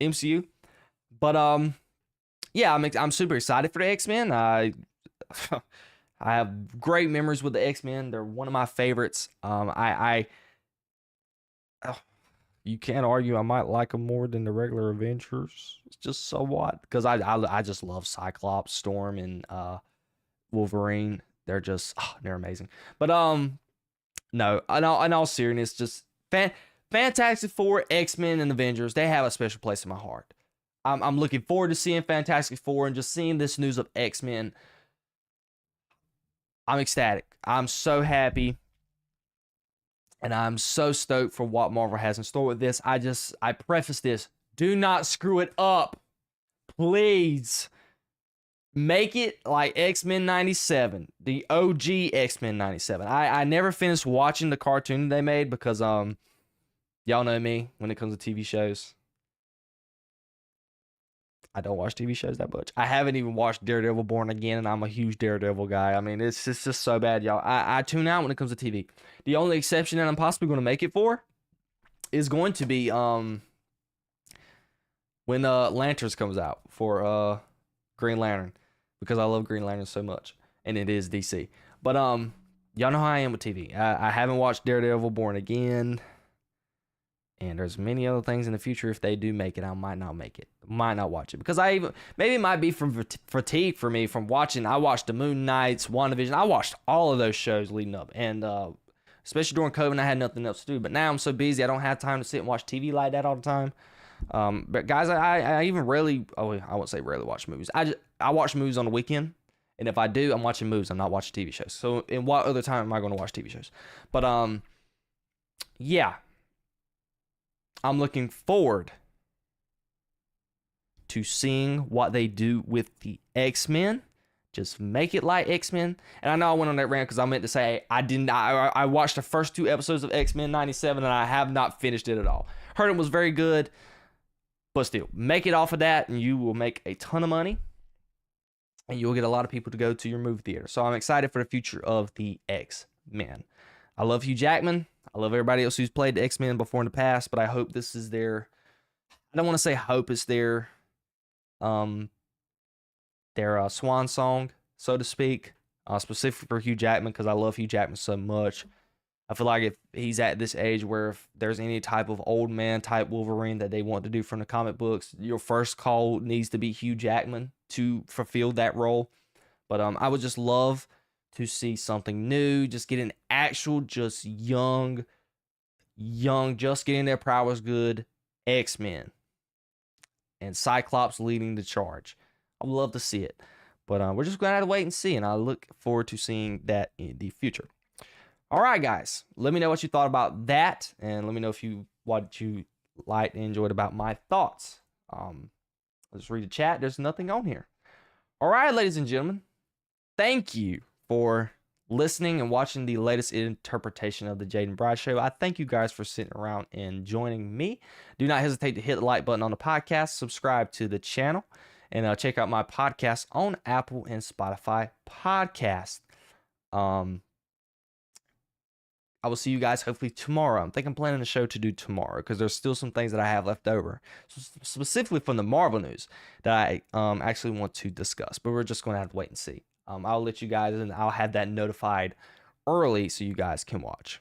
MCU. But yeah, I'm super excited for the X-Men. I have great memories with the X-Men. They're one of my favorites. You can't argue I might like them more than the regular Avengers. It's just so what? Because I just love Cyclops, Storm, and Wolverine. They're just they're amazing. But no, in all seriousness, just Fantastic Four, X-Men, and Avengers, they have a special place in my heart. I'm looking forward to seeing Fantastic Four and just seeing this news of X-Men. I'm ecstatic. I'm so happy. And I'm so stoked for what Marvel has in store with this. I preface this. Do not screw it up. Please. Make it like X-Men 97. The OG X-Men 97. I never finished watching the cartoon they made because y'all know me when it comes to TV shows. I don't watch TV shows that much. I haven't even watched Daredevil Born Again, and I'm a huge Daredevil guy. I mean, it's just so bad, y'all. I tune out when it comes to TV. The only exception that I'm possibly going to make it for is going to be when Lanterns comes out for Green Lantern, because I love Green Lantern so much, and it is DC. But y'all know how I am with TV. I haven't watched Daredevil Born Again. And there's many other things in the future. If they do make it, I might not make it. Might not watch it. Because maybe it might be from fatigue for me from watching. I watched the Moon Knights, WandaVision. I watched all of those shows leading up. And especially during COVID, I had nothing else to do. But now I'm so busy, I don't have time to sit and watch TV like that all the time. But guys, I even rarely, I won't say rarely watch movies. I watch movies on the weekend. And if I do, I'm watching movies. I'm not watching TV shows. So in what other time am I going to watch TV shows? But yeah. I'm looking forward to seeing what they do with the X-Men. Just make it like X-Men. And I know I went on that rant because I meant to say I watched the first 2 episodes of X-Men 97 and I have not finished it at all. Heard it was very good, but still, make it off of that and you will make a ton of money. And you'll get a lot of people to go to your movie theater. So I'm excited for the future of the X-Men. I love Hugh Jackman. I love everybody else who's played the X-Men before in the past, but I hope this is their, I don't want to say hope it's their swan song, so to speak, specifically for Hugh Jackman, because I love Hugh Jackman so much. I feel like if he's at this age where if there's any type of old man type Wolverine that they want to do from the comic books, your first call needs to be Hugh Jackman to fulfill that role. But I would just love to see something new, just get an actual, just young, just getting their prowess good X-Men. And Cyclops leading the charge. I would love to see it. But we're just going to have to wait and see, and I look forward to seeing that in the future. All right, guys. Let me know what you thought about that, and let me know what you liked and enjoyed about my thoughts. Let's read the chat. There's nothing on here. All right, ladies and gentlemen. Thank you for listening and watching the latest interpretation of the Jayden Bryce Show. I thank you guys for sitting around and joining me. Do not hesitate to hit the like button on the podcast, subscribe to the channel, and check out my podcast on Apple and Spotify podcast. I will see you guys hopefully tomorrow. I think I'm planning a show to do tomorrow because there's still some things that I have left over, specifically from the Marvel news that I actually want to discuss. But we're just going to have to wait and see. I'll let you guys, and I'll have that notified early so you guys can watch.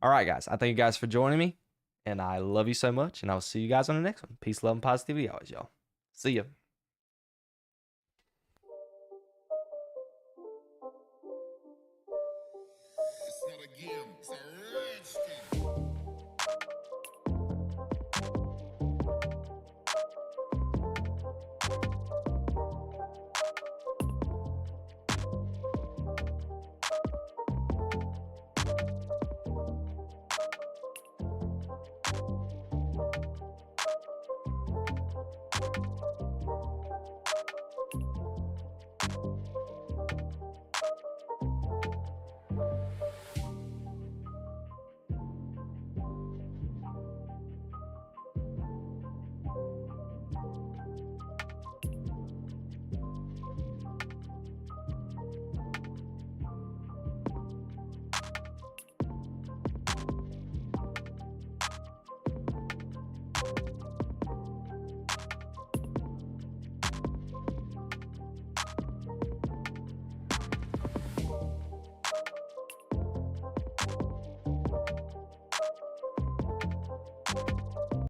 All right, guys. I thank you guys for joining me, and I love you so much, and I'll see you guys on the next one. Peace, love, and positivity always, y'all. See ya. It's not a game, it's a rich thing.